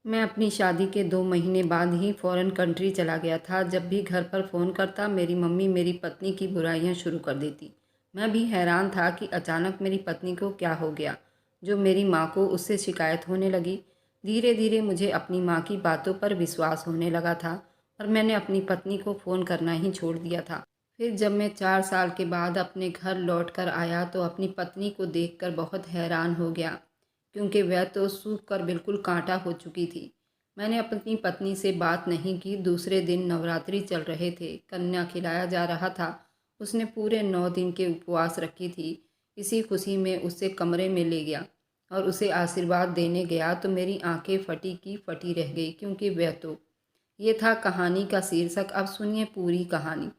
मैं अपनी शादी के 2 महीने बाद ही फ़ॉरेन कंट्री चला गया था। जब भी घर पर फ़ोन करता, मेरी मम्मी मेरी पत्नी की बुराइयां शुरू कर देती। मैं भी हैरान था कि अचानक मेरी पत्नी को क्या हो गया, जो मेरी माँ को उससे शिकायत होने लगी। धीरे धीरे मुझे अपनी माँ की बातों पर विश्वास होने लगा था और मैंने अपनी पत्नी को फ़ोन करना ही छोड़ दिया था। फिर जब मैं 4 साल के बाद अपने घर लौट कर आया तो अपनी पत्नी को देखकर बहुत हैरान हो गया, क्योंकि वह तो सूख कर बिल्कुल कांटा हो चुकी थी। मैंने अपनी पत्नी से बात नहीं की। दूसरे दिन नवरात्रि चल रहे थे, कन्या खिलाया जा रहा था। उसने पूरे 9 दिन के उपवास रखी थी। इसी खुशी में उसे कमरे में ले गया और उसे आशीर्वाद देने गया तो मेरी आंखें फटी की फटी रह गई, क्योंकि वह तो ये था कहानी का शीर्षक। अब सुनिए पूरी कहानी।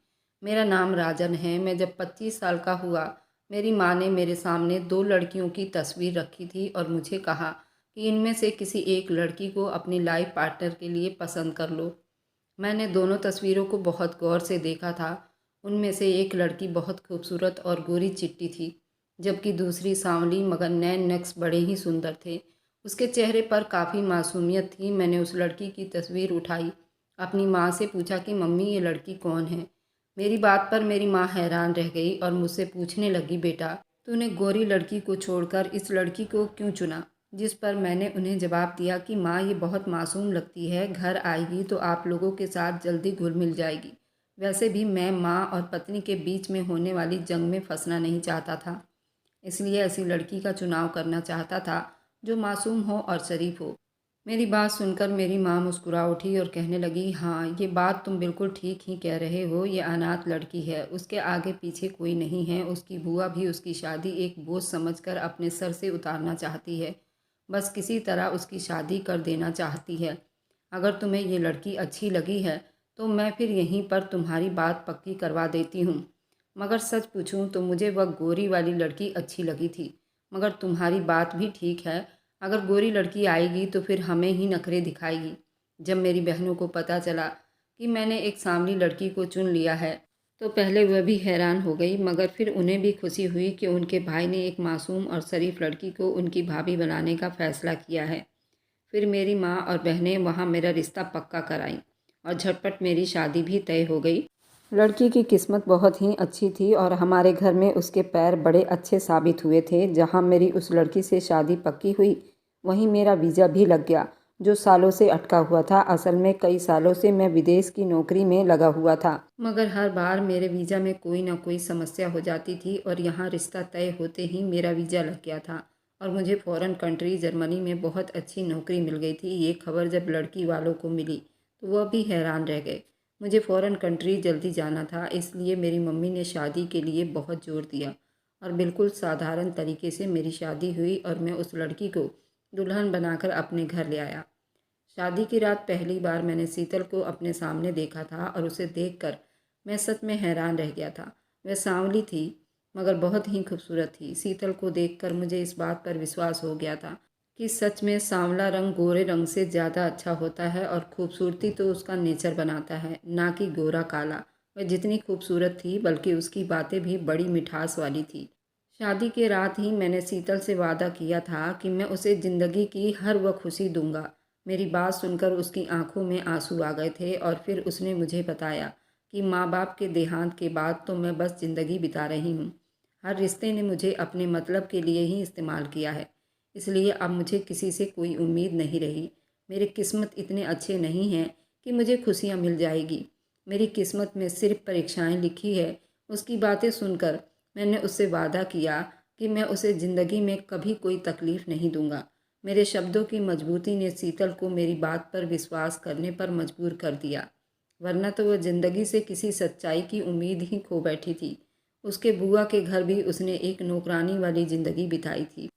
मेरा नाम राजन है। मैं जब 25 साल का हुआ, मेरी माँ ने मेरे सामने 2 लड़कियों की तस्वीर रखी थी और मुझे कहा कि इनमें से किसी एक लड़की को अपनी लाइफ पार्टनर के लिए पसंद कर लो। मैंने दोनों तस्वीरों को बहुत गौर से देखा था। उनमें से एक लड़की बहुत खूबसूरत और गोरी चिट्टी थी, जबकि दूसरी सांवली मगर नैन नक्श बड़े ही सुंदर थे। उसके चेहरे पर काफ़ी मासूमियत थी। मैंने उस लड़की की तस्वीर उठाई, अपनी माँ से पूछा कि मम्मी, ये लड़की कौन है। मेरी बात पर मेरी माँ हैरान रह गई और मुझसे पूछने लगी, बेटा, तूने गोरी लड़की को छोड़कर इस लड़की को क्यों चुना। जिस पर मैंने उन्हें जवाब दिया कि माँ, ये बहुत मासूम लगती है, घर आएगी तो आप लोगों के साथ जल्दी घुल मिल जाएगी। वैसे भी मैं माँ और पत्नी के बीच में होने वाली जंग में फंसना नहीं चाहता था, इसलिए ऐसी लड़की का चुनाव करना चाहता था जो मासूम हो और शरीफ हो। मेरी बात सुनकर मेरी माँ मुस्कुरा उठी और कहने लगी, हाँ, ये बात तुम बिल्कुल ठीक ही कह रहे हो। ये अनाथ लड़की है, उसके आगे पीछे कोई नहीं है। उसकी बुआ भी उसकी शादी एक बोझ समझकर अपने सर से उतारना चाहती है। बस किसी तरह उसकी शादी कर देना चाहती है। अगर तुम्हें ये लड़की अच्छी लगी है तो मैं फिर यहीं पर तुम्हारी बात पक्की करवा देती हूँ। मगर सच पूछूं तो मुझे वह गोरी वाली लड़की अच्छी लगी थी। मगर तुम्हारी बात भी ठीक है, अगर गोरी लड़की आएगी तो फिर हमें ही नखरे दिखाएगी। जब मेरी बहनों को पता चला कि मैंने एक सांवली लड़की को चुन लिया है तो पहले वह भी हैरान हो गई, मगर फिर उन्हें भी खुशी हुई कि उनके भाई ने एक मासूम और शरीफ लड़की को उनकी भाभी बनाने का फैसला किया है। फिर मेरी माँ और बहनें वहाँ मेरा रिश्ता पक्का कराईं और झटपट मेरी शादी भी तय हो गई। लड़की की किस्मत बहुत ही अच्छी थी और हमारे घर में उसके पैर बड़े अच्छे साबित हुए थे। जहाँ मेरी उस लड़की से शादी पक्की हुई, वहीं मेरा वीज़ा भी लग गया, जो सालों से अटका हुआ था। असल में कई सालों से मैं विदेश की नौकरी में लगा हुआ था, मगर हर बार मेरे वीज़ा में कोई ना कोई समस्या हो जाती थी और यहाँ रिश्ता तय होते ही मेरा वीज़ा लग गया था और मुझे फ़ॉरेन कंट्री जर्मनी में बहुत अच्छी नौकरी मिल गई थी। ये खबर जब लड़की वालों को मिली तो वह भी हैरान रह गए। मुझे फ़ॉरेन कंट्री जल्दी जाना था, इसलिए मेरी मम्मी ने शादी के लिए बहुत ज़ोर दिया और बिल्कुल साधारण तरीके से मेरी शादी हुई और मैं उस लड़की को दुल्हन बनाकर अपने घर ले आया। शादी की रात पहली बार मैंने शीतल को अपने सामने देखा था और उसे देखकर मैं सच में हैरान रह गया था। वह सांवली थी मगर बहुत ही खूबसूरत थी। शीतल को देखकर मुझे इस बात पर विश्वास हो गया था कि सच में सांवला रंग गोरे रंग से ज़्यादा अच्छा होता है और खूबसूरती तो उसका नेचर बनाता है, ना कि गोरा काला। वह जितनी खूबसूरत थी बल्कि उसकी बातें भी बड़ी मिठास वाली थी। शादी के रात ही मैंने शीतल से वादा किया था कि मैं उसे ज़िंदगी की हर वह खुशी दूंगा। मेरी बात सुनकर उसकी आंखों में आंसू आ गए थे और फिर उसने मुझे बताया कि माँ बाप के देहांत के बाद तो मैं बस ज़िंदगी बिता रही हूँ। हर रिश्ते ने मुझे अपने मतलब के लिए ही इस्तेमाल किया है, इसलिए अब मुझे किसी से कोई उम्मीद नहीं रही। मेरी किस्मत इतने अच्छे नहीं हैं कि मुझे खुशियाँ मिल जाएगी। मेरी किस्मत में सिर्फ परीक्षाएं लिखी है। उसकी बातें सुनकर मैंने उससे वादा किया कि मैं उसे ज़िंदगी में कभी कोई तकलीफ़ नहीं दूंगा। मेरे शब्दों की मजबूती ने शीतल को मेरी बात पर विश्वास करने पर मजबूर कर दिया, वरना तो वह ज़िंदगी से किसी सच्चाई की उम्मीद ही खो बैठी थी। उसके बुआ के घर भी उसने एक नौकरानी वाली ज़िंदगी बिताई थी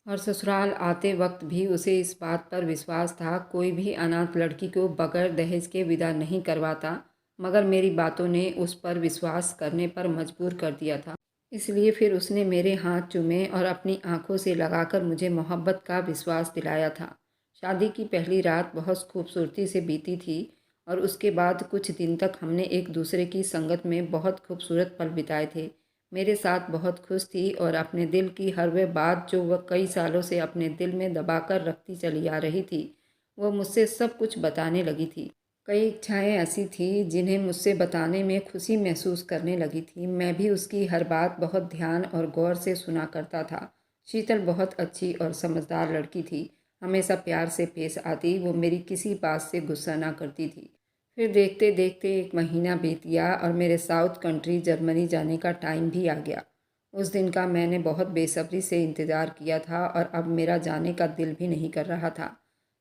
और ससुराल आते वक्त भी उसे इस बात पर विश्वास था, कोई भी अनाथ लड़की को बगैर दहेज के विदा नहीं करवाता। मगर मेरी बातों ने उस पर विश्वास करने पर मजबूर कर दिया था। इसलिए फिर उसने मेरे हाथ चूमे और अपनी आंखों से लगाकर मुझे मोहब्बत का विश्वास दिलाया था। शादी की पहली रात बहुत खूबसूरती से बीती थी और उसके बाद कुछ दिन तक हमने एक दूसरे की संगत में बहुत खूबसूरत पल बिताए थे। मेरे साथ बहुत खुश थी और अपने दिल की हर वह बात जो वह कई सालों से अपने दिल में दबाकर रखती चली आ रही थी, वह मुझसे सब कुछ बताने लगी थी। कई इच्छाएं ऐसी थी जिन्हें मुझसे बताने में खुशी महसूस करने लगी थी। मैं भी उसकी हर बात बहुत ध्यान और गौर से सुना करता था। शीतल बहुत अच्छी और समझदार लड़की थी, हमेशा प्यार से पेश आती, वो मेरी किसी बात से गुस्सा ना करती थी। फिर देखते देखते 1 महीना बीत गया और मेरे साउथ कंट्री जर्मनी जाने का टाइम भी आ गया। उस दिन का मैंने बहुत बेसब्री से इंतज़ार किया था और अब मेरा जाने का दिल भी नहीं कर रहा था।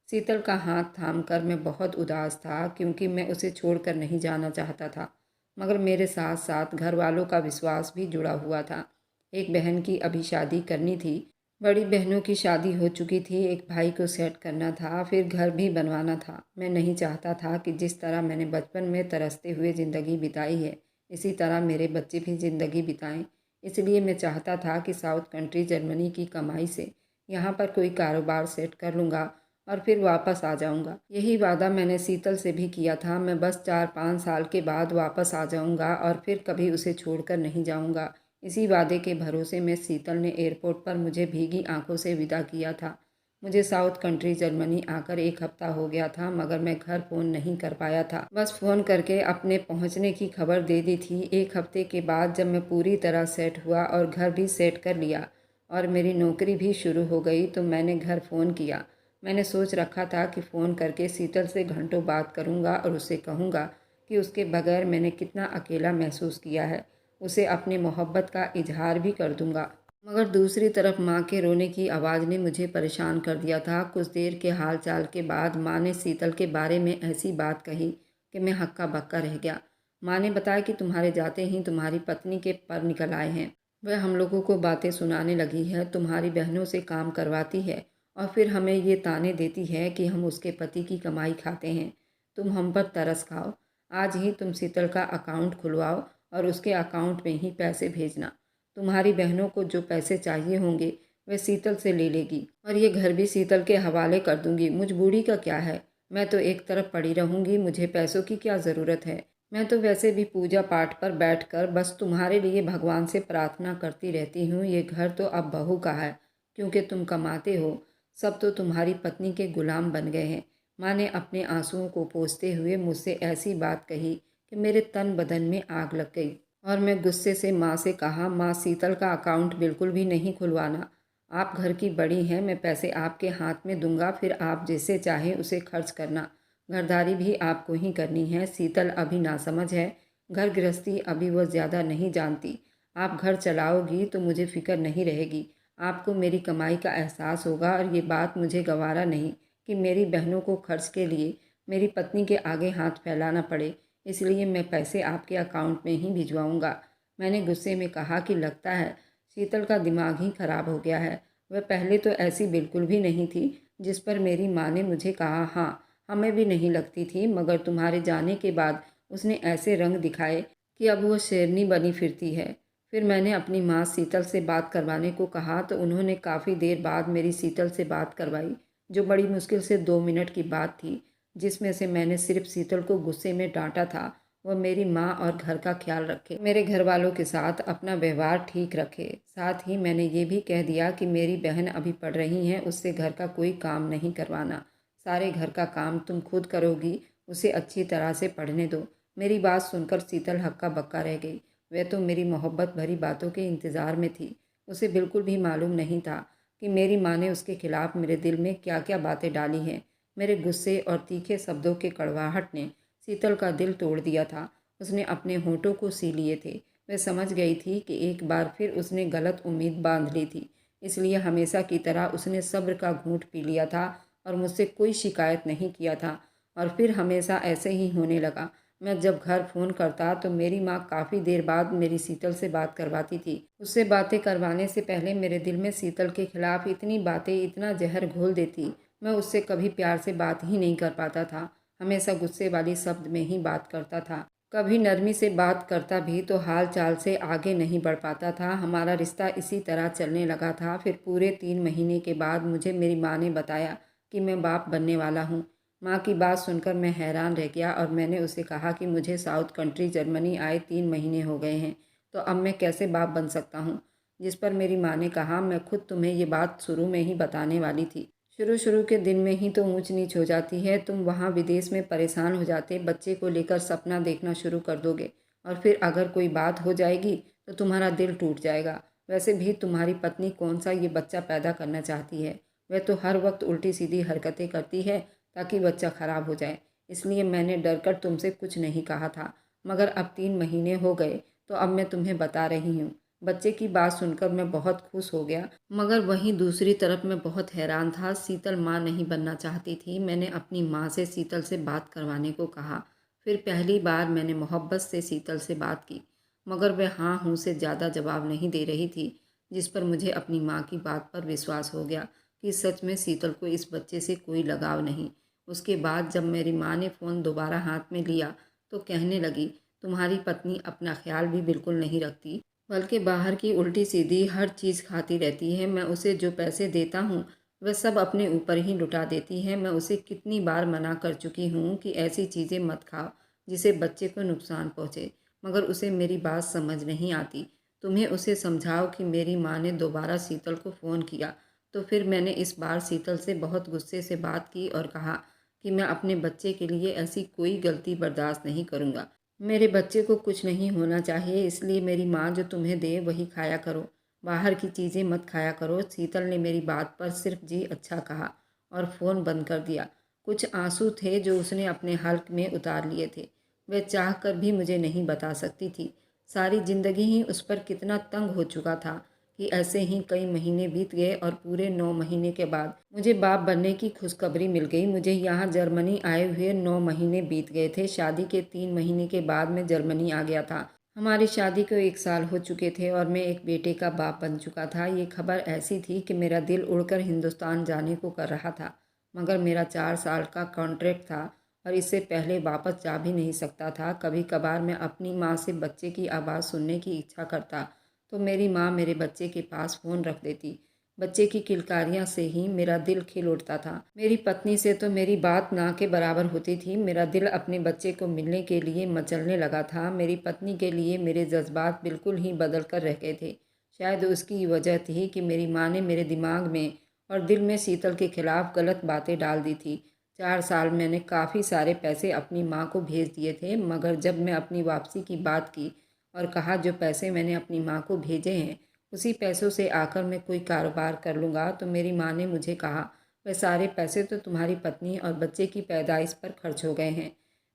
शीतल का हाथ थामकर मैं बहुत उदास था, क्योंकि मैं उसे छोड़कर नहीं जाना चाहता था, मगर मेरे साथ साथ घर वालों का विश्वास भी जुड़ा हुआ था। एक बहन की अभी शादी करनी थी, बड़ी बहनों की शादी हो चुकी थी, एक भाई को सेट करना था, फिर घर भी बनवाना था। मैं नहीं चाहता था कि जिस तरह मैंने बचपन में तरसते हुए ज़िंदगी बिताई है, इसी तरह मेरे बच्चे भी ज़िंदगी बिताएं। इसलिए मैं चाहता था कि साउथ कंट्री जर्मनी की कमाई से यहाँ पर कोई कारोबार सेट कर लूँगा और फिर वापस आ जाऊँगा। यही वादा मैंने शीतल से भी किया था। मैं बस 4-5 साल के बाद वापस आ जाऊँगा और फिर कभी उसे छोड़कर नहीं जाऊँगा। इसी वादे के भरोसे में शीतल ने एयरपोर्ट पर मुझे भीगी आंखों से विदा किया था। मुझे साउथ कंट्री जर्मनी आकर 1 हफ्ता हो गया था, मगर मैं घर फ़ोन नहीं कर पाया था। बस फ़ोन करके अपने पहुंचने की खबर दे दी थी। 1 हफ्ते के बाद जब मैं पूरी तरह सेट हुआ और घर भी सेट कर लिया और मेरी नौकरी भी शुरू हो गई, तो मैंने घर फ़ोन किया। मैंने सोच रखा था कि फ़ोन करके शीतल से घंटों बात करूंगा और उसे कहूंगा कि उसके बगैर मैंने कितना अकेला महसूस किया है। उसे अपनी मोहब्बत का इजहार भी कर दूंगा। मगर दूसरी तरफ माँ के रोने की आवाज़ ने मुझे परेशान कर दिया था। कुछ देर के हाल चाल के बाद माँ ने शीतल के बारे में ऐसी बात कही कि मैं हक्का बक्का रह गया। माँ ने बताया कि तुम्हारे जाते ही तुम्हारी पत्नी के पर निकल आए हैं। वह हम लोगों को बातें सुनाने लगी है, तुम्हारी बहनों से काम करवाती है और फिर हमें ये ताने देती है कि हम उसके पति की कमाई खाते हैं। तुम हम पर तरस खाओ। आज ही तुम शीतल का अकाउंट खुलवाओ और उसके अकाउंट में ही पैसे भेजना। तुम्हारी बहनों को जो पैसे चाहिए होंगे वह शीतल से ले लेगी और ये घर भी शीतल के हवाले कर दूंगी। मुझ बूढ़ी का क्या है, मैं तो एक तरफ पड़ी रहूंगी, मुझे पैसों की क्या ज़रूरत है। मैं तो वैसे भी पूजा पाठ पर बैठकर बस तुम्हारे लिए भगवान से प्रार्थना करती रहती हूँ। ये घर तो अब बहू का है, क्योंकि तुम कमाते हो। सब तो तुम्हारी पत्नी के गुलाम बन गए हैं। माँ ने अपने आंसुओं को पोंछते हुए मुझसे ऐसी बात कही कि मेरे तन बदन में आग लग गई और मैं गुस्से से माँ से कहा, माँ शीतल का अकाउंट बिल्कुल भी नहीं खुलवाना। आप घर की बड़ी हैं, मैं पैसे आपके हाथ में दूंगा, फिर आप जैसे चाहें उसे खर्च करना। घरदारी भी आपको ही करनी है। शीतल अभी नासमझ है, घर गृहस्थी अभी वह ज़्यादा नहीं जानती। आप घर चलाओगी तो मुझे फ़िक्र नहीं रहेगी। आपको मेरी कमाई का एहसास होगा और ये बात मुझे गवारा नहीं कि मेरी बहनों को खर्च के लिए मेरी पत्नी के आगे हाथ फैलाना पड़े। इसलिए मैं पैसे आपके अकाउंट में ही भिजवाऊंगा। मैंने गुस्से में कहा कि लगता है शीतल का दिमाग ही खराब हो गया है। वह पहले तो ऐसी बिल्कुल भी नहीं थी। जिस पर मेरी माँ ने मुझे कहा, हाँ हमें भी नहीं लगती थी, मगर तुम्हारे जाने के बाद उसने ऐसे रंग दिखाए कि अब वह शेरनी बनी फिरती है। फिर मैंने अपनी माँ शीतल से बात करवाने को कहा तो उन्होंने काफ़ी देर बाद मेरी शीतल से बात करवाई, जो बड़ी मुश्किल से 2 मिनट की बात थी, जिसमें से मैंने सिर्फ शीतल को गुस्से में डांटा था वह मेरी माँ और घर का ख्याल रखे, मेरे घर वालों के साथ अपना व्यवहार ठीक रखे। साथ ही मैंने ये भी कह दिया कि मेरी बहन अभी पढ़ रही हैं, उससे घर का कोई काम नहीं करवाना। सारे घर का काम तुम खुद करोगी, उसे अच्छी तरह से पढ़ने दो। मेरी बात सुनकर शीतल हक्का बक्का रह गई। वह तो मेरी मोहब्बत भरी बातों के इंतज़ार में थी। उसे बिल्कुल भी मालूम नहीं था कि मेरी माँ ने उसके खिलाफ मेरे दिल में क्या क्या बातें डाली हैं। मेरे गुस्से और तीखे शब्दों के कड़वाहट ने शीतल का दिल तोड़ दिया था। उसने अपने होठों को सी लिए थे। वह समझ गई थी कि एक बार फिर उसने गलत उम्मीद बांध ली थी। इसलिए हमेशा की तरह उसने सब्र का घूंट पी लिया था और मुझसे कोई शिकायत नहीं किया था। और फिर हमेशा ऐसे ही होने लगा। मैं जब घर फ़ोन करता तो मेरी माँ काफ़ी देर बाद मेरी शीतल से बात करवाती थी। उससे बातें करवाने से पहले मेरे दिल में शीतल के खिलाफ इतनी बातें, इतना जहर घोल देती। मैं उससे कभी प्यार से बात ही नहीं कर पाता था, हमेशा गुस्से वाली शब्द में ही बात करता था। कभी नरमी से बात करता भी तो हाल चाल से आगे नहीं बढ़ पाता था। हमारा रिश्ता इसी तरह चलने लगा था। फिर पूरे 3 महीने के बाद मुझे मेरी माँ ने बताया कि मैं बाप बनने वाला हूँ। माँ की बात सुनकर मैं हैरान रह गया और मैंने उसे कहा कि मुझे साउथ कंट्री जर्मनी आए 3 महीने हो गए हैं, तो अब मैं कैसे बाप बन सकता हूँ। जिस पर मेरी माँ ने कहा, मैं खुद तुम्हें ये बात शुरू में ही बताने वाली थी। शुरू शुरू के दिन में ही तो ऊंच नीच हो जाती है। तुम वहाँ विदेश में परेशान हो जाते, बच्चे को लेकर सपना देखना शुरू कर दोगे और फिर अगर कोई बात हो जाएगी तो तुम्हारा दिल टूट जाएगा। वैसे भी तुम्हारी पत्नी कौन सा ये बच्चा पैदा करना चाहती है? वह तो हर वक्त उल्टी सीधी हरकतें करती है ताकि बच्चा खराब हो जाए। इसलिए मैंने डर कर तुमसे कुछ नहीं कहा था, मगर अब 3 महीने हो गए तो अब मैं तुम्हें बता रही हूँ। बच्चे की बात सुनकर मैं बहुत खुश हो गया, मगर वहीं दूसरी तरफ मैं बहुत हैरान था। शीतल माँ नहीं बनना चाहती थी। मैंने अपनी माँ से शीतल से बात करवाने को कहा। फिर पहली बार मैंने मोहब्बत से शीतल से बात की, मगर वह हाँ हूँ से ज़्यादा जवाब नहीं दे रही थी, जिस पर मुझे अपनी माँ की बात पर विश्वास हो गया कि सच में शीतल को इस बच्चे से कोई लगाव नहीं। उसके बाद जब मेरी माँ ने फ़ोन दोबारा हाथ में लिया तो कहने लगी, तुम्हारी पत्नी अपना ख्याल भी बिल्कुल नहीं रखती, बल्कि बाहर की उल्टी सीधी हर चीज़ खाती रहती है। मैं उसे जो पैसे देता हूँ वह सब अपने ऊपर ही लुटा देती है। मैं उसे कितनी बार मना कर चुकी हूँ कि ऐसी चीज़ें मत खाओ जिसे बच्चे को नुकसान पहुँचे, मगर उसे मेरी बात समझ नहीं आती। तुम्हें उसे समझाओ कि मेरी माँ ने दोबारा शीतल को फ़ोन किया तो फिर मैंने इस बार शीतल से बहुत गुस्से से बात की और कहा कि मैं अपने बच्चे के लिए ऐसी कोई गलती बर्दाश्त नहीं करूँगा। मेरे बच्चे को कुछ नहीं होना चाहिए, इसलिए मेरी माँ जो तुम्हें दे वही खाया करो, बाहर की चीज़ें मत खाया करो। शीतल ने मेरी बात पर सिर्फ जी अच्छा कहा और फ़ोन बंद कर दिया। कुछ आंसू थे जो उसने अपने हल्क में उतार लिए थे। वह चाह कर भी मुझे नहीं बता सकती थी। सारी ज़िंदगी ही उस पर कितना तंग हो चुका था कि ऐसे ही कई महीने बीत गए और पूरे 9 महीने के बाद मुझे बाप बनने की खुशखबरी मिल गई। मुझे यहाँ जर्मनी आए हुए 9 महीने बीत गए थे। शादी के 3 महीने के बाद मैं जर्मनी आ गया था। हमारी शादी को 1 साल हो चुके थे और मैं एक बेटे का बाप बन चुका था। ये खबर ऐसी थी कि मेरा दिल उड़कर हिंदुस्तान जाने को कर रहा था, मगर मेरा 4 साल का कॉन्ट्रैक्ट था और इससे पहले वापस जा भी नहीं सकता था। कभी कभार मैं अपनी माँ से बच्चे की आवाज़ सुनने की इच्छा करता तो मेरी माँ मेरे बच्चे के पास फ़ोन रख देती। बच्चे की किलकारियाँ से ही मेरा दिल खिल उठता था। मेरी पत्नी से तो मेरी बात ना के बराबर होती थी। मेरा दिल अपने बच्चे को मिलने के लिए मचलने लगा था। मेरी पत्नी के लिए मेरे जज्बात बिल्कुल ही बदल कर रह गए थे। शायद उसकी वजह थी कि मेरी माँ ने मेरे दिमाग में और दिल में शीतल के खिलाफ गलत बातें डाल दी थी। 4 साल मैंने काफ़ी सारे पैसे अपनी माँ को भेज दिए थे, मगर जब मैं अपनी वापसी की बात की और कहा जो पैसे मैंने अपनी माँ को भेजे हैं उसी पैसों से आकर मैं कोई कारोबार कर लूँगा, तो मेरी माँ ने मुझे कहा वह सारे पैसे तो तुम्हारी पत्नी और बच्चे की पैदाइश पर खर्च हो गए हैं।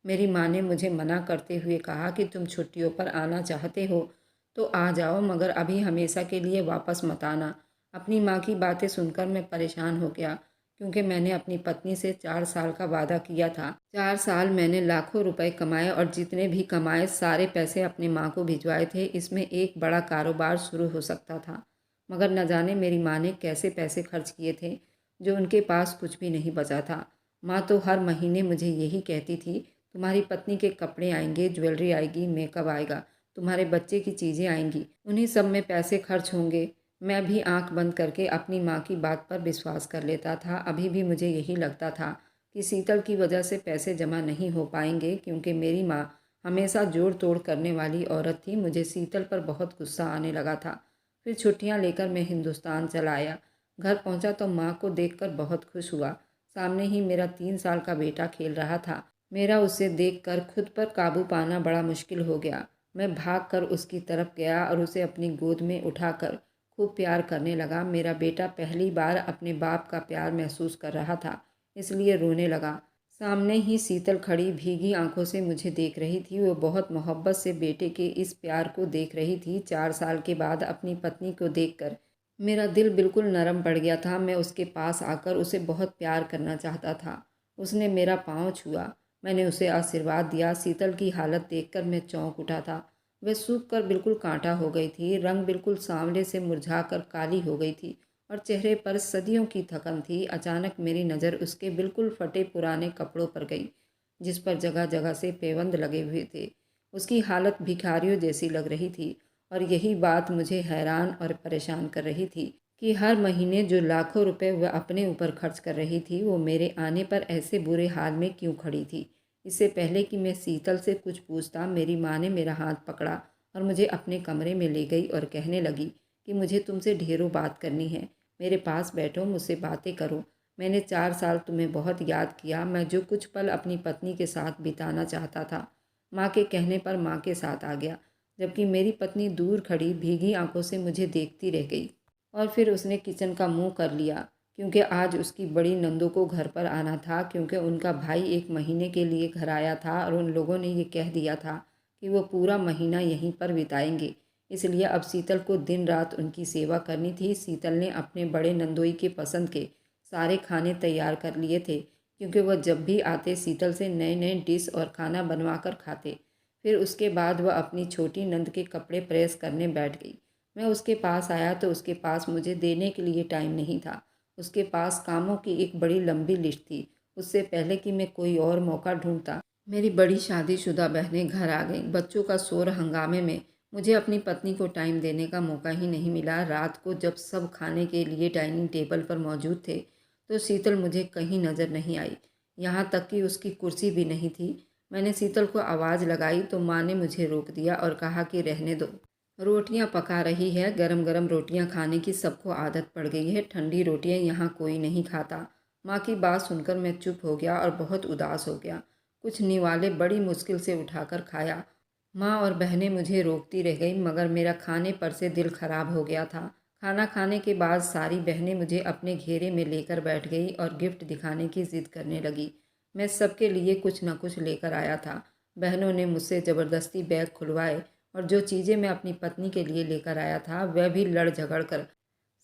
मेरी माँ ने मुझे मना करते हुए कहा कि तुम छुट्टियों पर आना चाहते हो तो आ जाओ, मगर अभी हमेशा के लिए वापस मत आना। अपनी माँ की बातें सुनकर मैं परेशान हो गया, क्योंकि मैंने अपनी पत्नी से 4 साल का वादा किया था। 4 साल मैंने लाखों रुपए कमाए और जितने भी कमाए सारे पैसे अपनी माँ को भिजवाए थे। इसमें एक बड़ा कारोबार शुरू हो सकता था, मगर न जाने मेरी माँ ने कैसे पैसे खर्च किए थे जो उनके पास कुछ भी नहीं बचा था। माँ तो हर महीने मुझे यही कहती थी, तुम्हारी पत्नी के कपड़े आएंगे, ज्वेलरी आएगी, मेकअप आएगा, तुम्हारे बच्चे की चीज़ें आएंगी, उन्हीं सब में पैसे खर्च होंगे। मैं भी आंख बंद करके अपनी माँ की बात पर विश्वास कर लेता था। अभी भी मुझे यही लगता था कि शीतल की वजह से पैसे जमा नहीं हो पाएंगे, क्योंकि मेरी माँ हमेशा जोड़ तोड़ करने वाली औरत थी। मुझे शीतल पर बहुत गुस्सा आने लगा था। फिर छुट्टियाँ लेकर मैं हिंदुस्तान चला आया। घर पहुँचा तो माँ को देखकर बहुत खुश हुआ। सामने ही मेरा 3 साल का बेटा खेल रहा था। मेरा उसे देखकर खुद पर काबू पाना बड़ा मुश्किल हो गया। मैं भागकर उसकी तरफ गया और उसे अपनी गोद में उठाकर खूब प्यार करने लगा। मेरा बेटा पहली बार अपने बाप का प्यार महसूस कर रहा था, इसलिए रोने लगा। सामने ही शीतल खड़ी भीगी आंखों से मुझे देख रही थी। वो बहुत मोहब्बत से बेटे के इस प्यार को देख रही थी। 4 साल के बाद अपनी पत्नी को देखकर मेरा दिल बिल्कुल नरम पड़ गया था। मैं उसके पास आकर उसे बहुत प्यार करना चाहता था। उसने मेरा पाँव छुआ। मैंने उसे आशीर्वाद दिया। शीतल की हालत देखकर मैं चौंक उठा था। वह सूख कर बिल्कुल कांटा हो गई थी। रंग बिल्कुल सांवले से मुरझाकर काली हो गई थी और चेहरे पर सदियों की थकन थी। अचानक मेरी नज़र उसके बिल्कुल फटे पुराने कपड़ों पर गई, जिस पर जगह जगह से पेवंद लगे हुए थे। उसकी हालत भिखारियों जैसी लग रही थी और यही बात मुझे हैरान और परेशान कर रही थी कि हर महीने जो लाखों रुपए वह अपने ऊपर खर्च कर रही थी, वो मेरे आने पर ऐसे बुरे हाल में क्यों खड़ी थी। इससे पहले कि मैं शीतल से कुछ पूछता, मेरी माँ ने मेरा हाथ पकड़ा और मुझे अपने कमरे में ले गई और कहने लगी कि मुझे तुमसे ढेरों बात करनी है। मेरे पास बैठो, मुझसे बातें करो। मैंने 4 साल तुम्हें बहुत याद किया। मैं जो कुछ पल अपनी पत्नी के साथ बिताना चाहता था, माँ के कहने पर माँ के साथ आ गया, जबकि मेरी पत्नी दूर खड़ी भीगी आंखों से मुझे देखती रह गई। और फिर उसने किचन का मुंह कर लिया, क्योंकि आज उसकी बड़ी नंदों को घर पर आना था, क्योंकि उनका भाई 1 महीने के लिए घर आया था और उन लोगों ने ये कह दिया था कि वो पूरा महीना यहीं पर बिताएंगे। इसलिए अब शीतल को दिन रात उनकी सेवा करनी थी। शीतल ने अपने बड़े नंदोई के पसंद के सारे खाने तैयार कर लिए थे, क्योंकि वह जब भी आते शीतल से नए नए डिश और खाना बनवा कर खाते। फिर उसके बाद वह अपनी छोटी नंद के कपड़े प्रेस करने बैठ गई। मैं उसके पास आया तो उसके पास मुझे देने के लिए टाइम नहीं था। उसके पास कामों की एक बड़ी लंबी लिस्ट थी। उससे पहले कि मैं कोई और मौका ढूंढता, मेरी बड़ी शादीशुदा बहनें घर आ गईं। बच्चों का शोर हंगामे में मुझे अपनी पत्नी को टाइम देने का मौका ही नहीं मिला। रात को जब सब खाने के लिए डाइनिंग टेबल पर मौजूद थे, तो शीतल मुझे कहीं नज़र नहीं आई। यहाँ तक कि उसकी कुर्सी भी नहीं थी। मैंने शीतल को आवाज़ लगाई तो माँ ने मुझे रोक दिया और कहा कि रहने दो, रोटियां पका रही है। गरम गरम रोटियां खाने की सबको आदत पड़ गई है, ठंडी रोटियां यहाँ कोई नहीं खाता। माँ की बात सुनकर मैं चुप हो गया और बहुत उदास हो गया। कुछ निवाले बड़ी मुश्किल से उठाकर खाया। माँ और बहनें मुझे रोकती रह गई, मगर मेरा खाने पर से दिल खराब हो गया था। खाना खाने के बाद सारी बहनें मुझे अपने घेरे में लेकर बैठ गई और गिफ्ट दिखाने की जिद करने लगी। मैं सबके लिए कुछ न कुछ लेकर आया था। बहनों ने मुझसे ज़बरदस्ती बैग खुलवाए और जो चीज़ें मैं अपनी पत्नी के लिए लेकर आया था वह भी लड़ झगड़ कर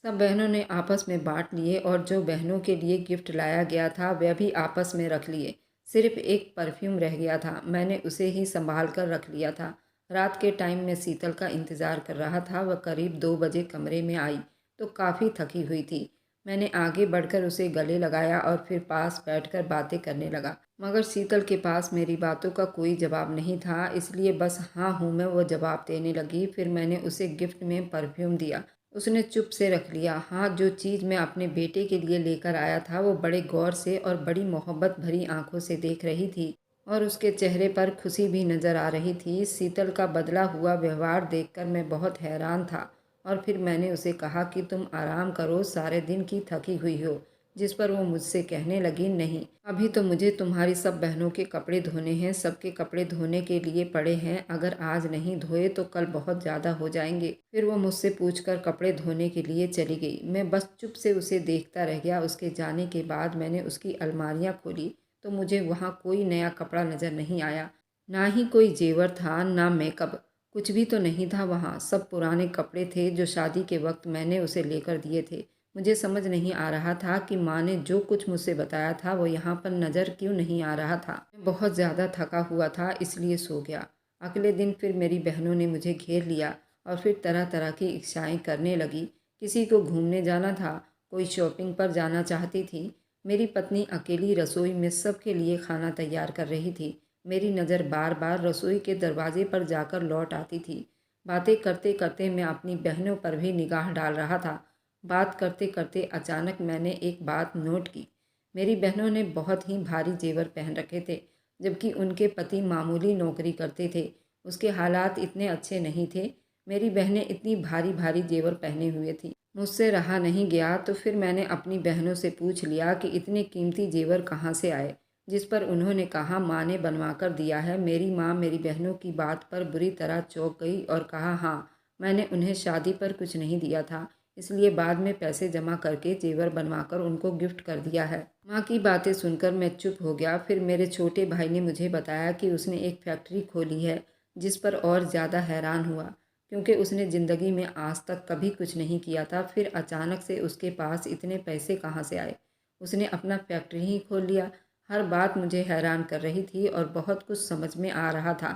सब बहनों ने आपस में बांट लिए, और जो बहनों के लिए गिफ्ट लाया गया था वह भी आपस में रख लिए। सिर्फ एक परफ्यूम रह गया था, मैंने उसे ही संभाल कर रख लिया था। रात के टाइम में शीतल का इंतज़ार कर रहा था। वह करीब 2 बजे कमरे में आई तो काफ़ी थकी हुई थी। मैंने आगे बढ़कर उसे गले लगाया और फिर पास बैठकर बातें करने लगा, मगर शीतल के पास मेरी बातों का कोई जवाब नहीं था, इसलिए बस हाँ हूँ में वो जवाब देने लगी। फिर मैंने उसे गिफ्ट में परफ्यूम दिया। उसने चुप से रख लिया। हाँ, जो चीज़ मैं अपने बेटे के लिए लेकर आया था वो बड़े गौर से और बड़ी मोहब्बत भरी आंखों से देख रही थी, और उसके चेहरे पर खुशी भी नज़र आ रही थी। शीतल का बदला हुआ व्यवहार देखकर मैं बहुत हैरान था, और फिर मैंने उसे कहा कि तुम आराम करो, सारे दिन की थकी हुई हो। जिस पर वो मुझसे कहने लगी, नहीं, अभी तो मुझे तुम्हारी सब बहनों के कपड़े धोने हैं। सबके कपड़े धोने के लिए पड़े हैं, अगर आज नहीं धोए तो कल बहुत ज़्यादा हो जाएंगे। फिर वो मुझसे पूछकर कपड़े धोने के लिए चली गई। मैं बस चुप से उसे देखता रह गया। उसके जाने के बाद मैंने उसकी अलमारियाँ खोली तो मुझे वहाँ कोई नया कपड़ा नज़र नहीं आया। ना ही कोई जेवर था, ना मेकअप, कुछ भी तो नहीं था वहाँ। सब पुराने कपड़े थे जो शादी के वक्त मैंने उसे लेकर दिए थे। मुझे समझ नहीं आ रहा था कि माँ ने जो कुछ मुझसे बताया था वो यहाँ पर नज़र क्यों नहीं आ रहा था। मैं बहुत ज़्यादा थका हुआ था, इसलिए सो गया। अगले दिन फिर मेरी बहनों ने मुझे घेर लिया और फिर तरह तरह की इच्छाएं करने लगी। किसी को घूमने जाना था, कोई शॉपिंग पर जाना चाहती थी। मेरी पत्नी अकेली रसोई में सबके लिए खाना तैयार कर रही थी। मेरी नज़र बार बार रसोई के दरवाजे पर जाकर लौट आती थी। बातें करते करते मैं अपनी बहनों पर भी निगाह डाल रहा था। बात करते करते अचानक मैंने एक बात नोट की। मेरी बहनों ने बहुत ही भारी जेवर पहन रखे थे, जबकि उनके पति मामूली नौकरी करते थे। उसके हालात इतने अच्छे नहीं थे। मेरी बहनें इतनी भारी भारी जेवर पहने हुए थी। मुझसे रहा नहीं गया तो फिर मैंने अपनी बहनों से पूछ लिया कि इतने कीमती जेवर कहाँ से आए, जिस पर उन्होंने कहा माँ ने बनवा कर दिया है। मेरी माँ मेरी बहनों की बात पर बुरी तरह चौंक गई और कहा, हाँ, मैंने उन्हें शादी पर कुछ नहीं दिया था, इसलिए बाद में पैसे जमा करके जेवर बनवाकर उनको गिफ्ट कर दिया है। माँ की बातें सुनकर मैं चुप हो गया। फिर मेरे छोटे भाई ने मुझे बताया कि उसने एक फैक्ट्री खोली है, जिस पर और ज़्यादा हैरान हुआ, क्योंकि उसने ज़िंदगी में आज तक कभी कुछ नहीं किया था। फिर अचानक से उसके पास इतने पैसे कहाँ से आए? उसने अपना फैक्ट्री ही खोल लिया। हर बात मुझे हैरान कर रही थी और बहुत कुछ समझ में आ रहा था।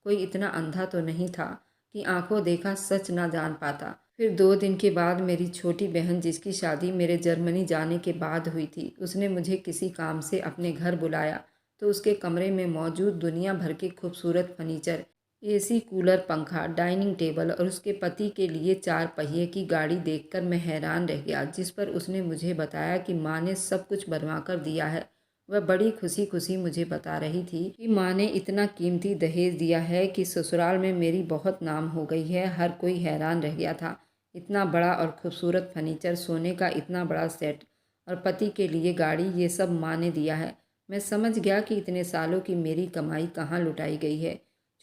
कोई इतना अंधा तो नहीं था कि आंखों देखा सच ना जान पाता। फिर 2 दिन के बाद मेरी छोटी बहन, जिसकी शादी मेरे जर्मनी जाने के बाद हुई थी, उसने मुझे किसी काम से अपने घर बुलाया तो उसके कमरे में मौजूद दुनिया भर के खूबसूरत फर्नीचर, एसी, कूलर, पंखा, डाइनिंग टेबल और उसके पति के लिए 4 पहिए की गाड़ी देखकर मैं हैरान रह गया। जिस पर उसने मुझे बताया कि माँ ने सब कुछ बनवा कर दिया है। वह बड़ी खुशी खुशी मुझे बता रही थी कि माँ ने इतना कीमती दहेज दिया है कि ससुराल में मेरी बहुत नाम हो गई है। हर कोई हैरान रह गया था। इतना बड़ा और खूबसूरत फर्नीचर, सोने का इतना बड़ा सेट और पति के लिए गाड़ी, ये सब माँ ने दिया है। मैं समझ गया कि इतने सालों की मेरी कमाई कहाँ लुटाई गई है।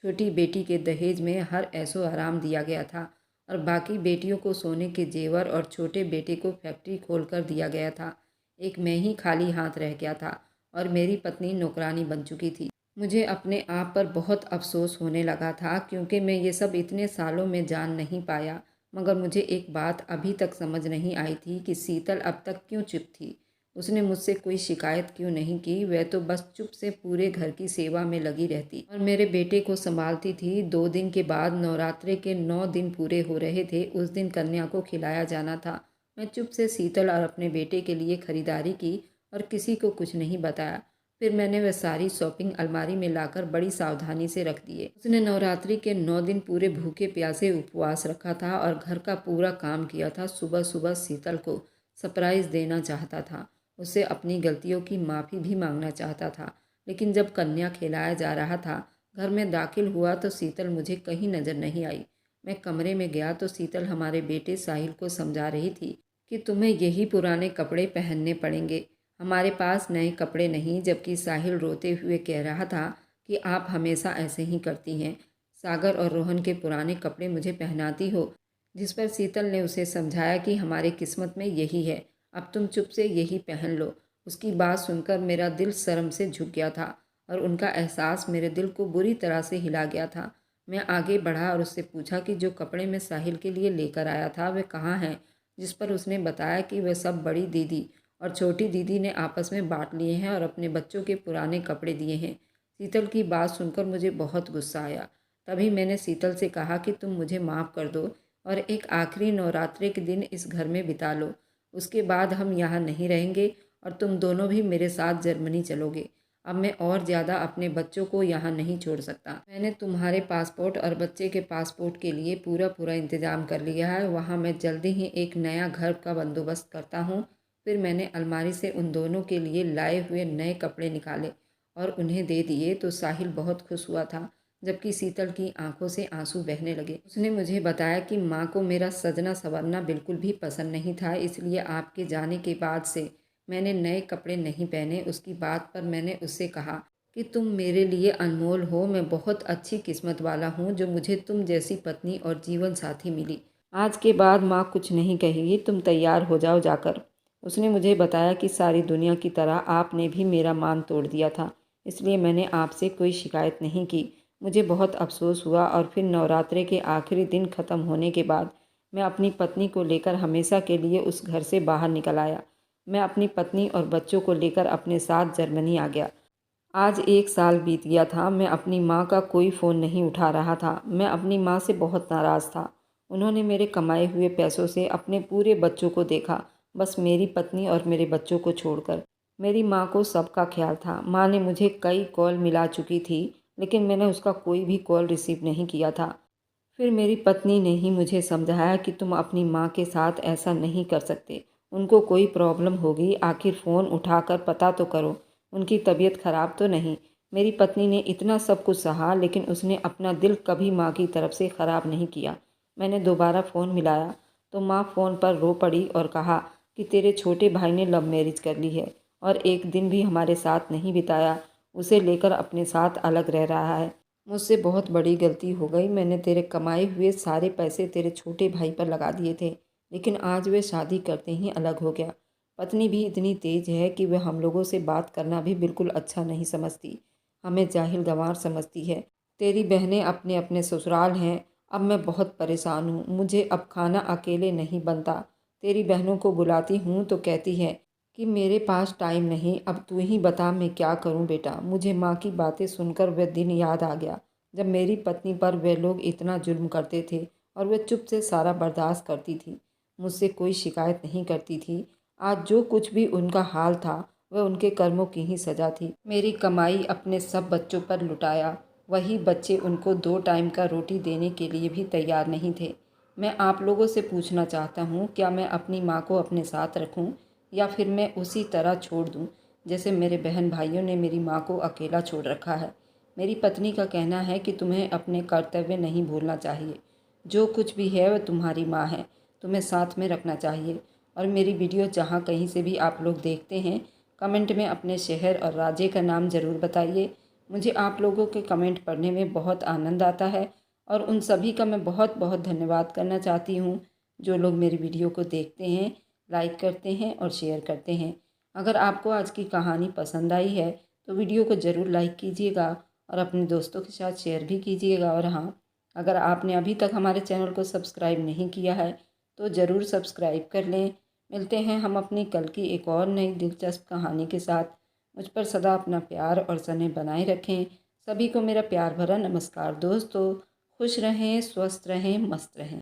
छोटी बेटी के दहेज में हर ऐशो आराम दिया गया था और बाकी बेटियों को सोने के जेवर और छोटे बेटे को फैक्ट्री खोलकर दिया गया था। एक मैं ही खाली हाथ रह गया था और मेरी पत्नी नौकरानी बन चुकी थी। मुझे अपने आप पर बहुत अफसोस होने लगा था क्योंकि मैं ये सब इतने सालों में जान नहीं पाया। मगर मुझे एक बात अभी तक समझ नहीं आई थी कि शीतल अब तक क्यों चुप थी। उसने मुझसे कोई शिकायत क्यों नहीं की। वह तो बस चुप से पूरे घर की सेवा में लगी रहती और मेरे बेटे को संभालती थी। 2 दिन के बाद नवरात्रे के 9 दिन पूरे हो रहे थे। उस दिन कन्या को खिलाया जाना था। मैं चुप से शीतल और अपने बेटे के लिए खरीदारी की और किसी को कुछ नहीं बताया। फिर मैंने वह सारी शॉपिंग अलमारी में लाकर बड़ी सावधानी से रख दिए। उसने नवरात्रि के 9 दिन पूरे भूखे प्यासे उपवास रखा था और घर का पूरा काम किया था। सुबह सुबह शीतल को सरप्राइज देना चाहता था, उससे अपनी गलतियों की माफ़ी भी मांगना चाहता था। लेकिन जब कन्या खिलाया जा रहा था, घर में दाखिल हुआ तो शीतल मुझे कहीं नज़र नहीं आई। मैं कमरे में गया तो शीतल हमारे बेटे साहिल को समझा रही थी कि तुम्हें यही पुराने कपड़े पहनने पड़ेंगे, हमारे पास नए कपड़े नहीं। जबकि साहिल रोते हुए कह रहा था कि आप हमेशा ऐसे ही करती हैं, सागर और रोहन के पुराने कपड़े मुझे पहनाती हो। जिस पर शीतल ने उसे समझाया कि हमारी किस्मत में यही है, अब तुम चुप से यही पहन लो। उसकी बात सुनकर मेरा दिल शर्म से झुक गया था और उनका एहसास मेरे दिल को बुरी तरह से हिला गया था। मैं आगे बढ़ा और उससे पूछा कि जो कपड़े मैं साहिल के लिए लेकर आया था वे कहाँ हैं। जिस पर उसने बताया कि वह सब बड़ी दीदी और छोटी दीदी ने आपस में बांट लिए हैं और अपने बच्चों के पुराने कपड़े दिए हैं। शीतल की बात सुनकर मुझे बहुत गुस्सा आया। तभी मैंने शीतल से कहा कि तुम मुझे माफ़ कर दो और एक आखिरी नवरात्रे के दिन इस घर में बिता लो। उसके बाद हम यहाँ नहीं रहेंगे और तुम दोनों भी मेरे साथ जर्मनी चलोगे। अब मैं और ज़्यादा अपने बच्चों को यहाँ नहीं छोड़ सकता। मैंने तुम्हारे पासपोर्ट और बच्चे के पासपोर्ट के लिए पूरा पूरा इंतज़ाम कर लिया है। वहाँ मैं जल्दी ही एक नया घर का बंदोबस्त करता हूँ। फिर मैंने अलमारी से उन दोनों के लिए लाए हुए नए कपड़े निकाले और उन्हें दे दिए तो साहिल बहुत खुश हुआ था, जबकि शीतल की आंखों से आंसू बहने लगे। उसने मुझे बताया कि माँ को मेरा सजना संवरना बिल्कुल भी पसंद नहीं था, इसलिए आपके जाने के बाद से मैंने नए कपड़े नहीं पहने। उसकी बात पर मैंने उससे कहा कि तुम मेरे लिए अनमोल हो। मैं बहुत अच्छी किस्मत वाला हूँ जो मुझे तुम जैसी पत्नी और जीवन साथी मिली। आज के बाद माँ कुछ नहीं कहेगी, तुम तैयार हो जाओ जाकर। उसने मुझे बताया कि सारी दुनिया की तरह आपने भी मेरा मान तोड़ दिया था, इसलिए मैंने आपसे कोई शिकायत नहीं की। मुझे बहुत अफसोस हुआ और फिर नवरात्रे के आखिरी दिन ख़त्म होने के बाद मैं अपनी पत्नी को लेकर हमेशा के लिए उस घर से बाहर निकल आया। मैं अपनी पत्नी और बच्चों को लेकर अपने साथ जर्मनी आ गया। आज 1 साल बीत गया था। मैं अपनी माँ का कोई फ़ोन नहीं उठा रहा था। मैं अपनी माँ से बहुत नाराज़ था। उन्होंने मेरे कमाए हुए पैसों से अपने पूरे बच्चों को देखा, बस मेरी पत्नी और मेरे बच्चों को छोड़कर। मेरी माँ को सबका ख्याल था। माँ ने मुझे कई कॉल मिला चुकी थी, लेकिन मैंने उसका कोई भी कॉल रिसीव नहीं किया था। फिर मेरी पत्नी ने ही मुझे समझाया कि तुम अपनी माँ के साथ ऐसा नहीं कर सकते। उनको कोई प्रॉब्लम होगी, आखिर फ़ोन उठाकर पता तो करो उनकी तबीयत ख़राब तो नहीं। मेरी पत्नी ने इतना सब कुछ सहा, लेकिन उसने अपना दिल कभी माँ की तरफ से ख़राब नहीं किया। मैंने दोबारा फ़ोन मिलाया तो माँ फ़ोन पर रो पड़ी और कहा कि तेरे छोटे भाई ने लव मैरिज कर ली है और एक दिन भी हमारे साथ नहीं बिताया, उसे लेकर अपने साथ अलग रह रहा है। मुझसे बहुत बड़ी गलती हो गई। मैंने तेरे कमाए हुए सारे पैसे तेरे छोटे भाई पर लगा दिए थे, लेकिन आज वे शादी करते ही अलग हो गया। पत्नी भी इतनी तेज़ है कि वह हम लोगों से बात करना भी बिल्कुल अच्छा नहीं समझती, हमें जाहिल गंवार समझती है। तेरी बहनें अपने अपने ससुराल हैं। अब मैं बहुत परेशान हूँ, मुझे अब खाना अकेले नहीं बनता। तेरी बहनों को बुलाती हूँ तो कहती है कि मेरे पास टाइम नहीं, अब तू ही बता मैं क्या करूँ बेटा। मुझे माँ की बातें सुनकर वह दिन याद आ गया जब मेरी पत्नी पर वे लोग इतना जुल्म करते थे और वह चुप से सारा बर्दाश्त करती थी, मुझसे कोई शिकायत नहीं करती थी। आज जो कुछ भी उनका हाल था वह उनके कर्मों की ही सज़ा थी। मेरी कमाई अपने सब बच्चों पर लुटाया, वही बच्चे उनको 2 टाइम का रोटी देने के लिए भी तैयार नहीं थे। मैं आप लोगों से पूछना चाहता हूँ, क्या मैं अपनी माँ को अपने साथ रखूँ या फिर मैं उसी तरह छोड़ दूँ जैसे मेरे बहन भाइयों ने मेरी माँ को अकेला छोड़ रखा है। मेरी पत्नी का कहना है कि तुम्हें अपने कर्तव्य नहीं भूलना चाहिए। जो कुछ भी है वह तुम्हारी माँ है, तुम्हें साथ में रखना चाहिए। और मेरी वीडियो जहाँ कहीं से भी आप लोग देखते हैं, कमेंट में अपने शहर और राज्य का नाम ज़रूर बताइए। मुझे आप लोगों के कमेंट पढ़ने में बहुत आनंद आता है और उन सभी का मैं बहुत बहुत धन्यवाद करना चाहती हूँ जो लोग मेरी वीडियो को देखते हैं, लाइक करते हैं और शेयर करते हैं। अगर आपको आज की कहानी पसंद आई है तो वीडियो को ज़रूर लाइक कीजिएगा और अपने दोस्तों के साथ शेयर भी कीजिएगा। और हाँ, अगर आपने अभी तक हमारे चैनल को सब्सक्राइब नहीं किया है तो ज़रूर सब्सक्राइब कर लें। मिलते हैं हम अपनी कल की एक और नई दिलचस्प कहानी के साथ। मुझ पर सदा अपना प्यार और स्नेह बनाए रखें। सभी को मेरा प्यार भरा नमस्कार दोस्तों। खुश रहें, स्वस्थ रहें, मस्त रहें।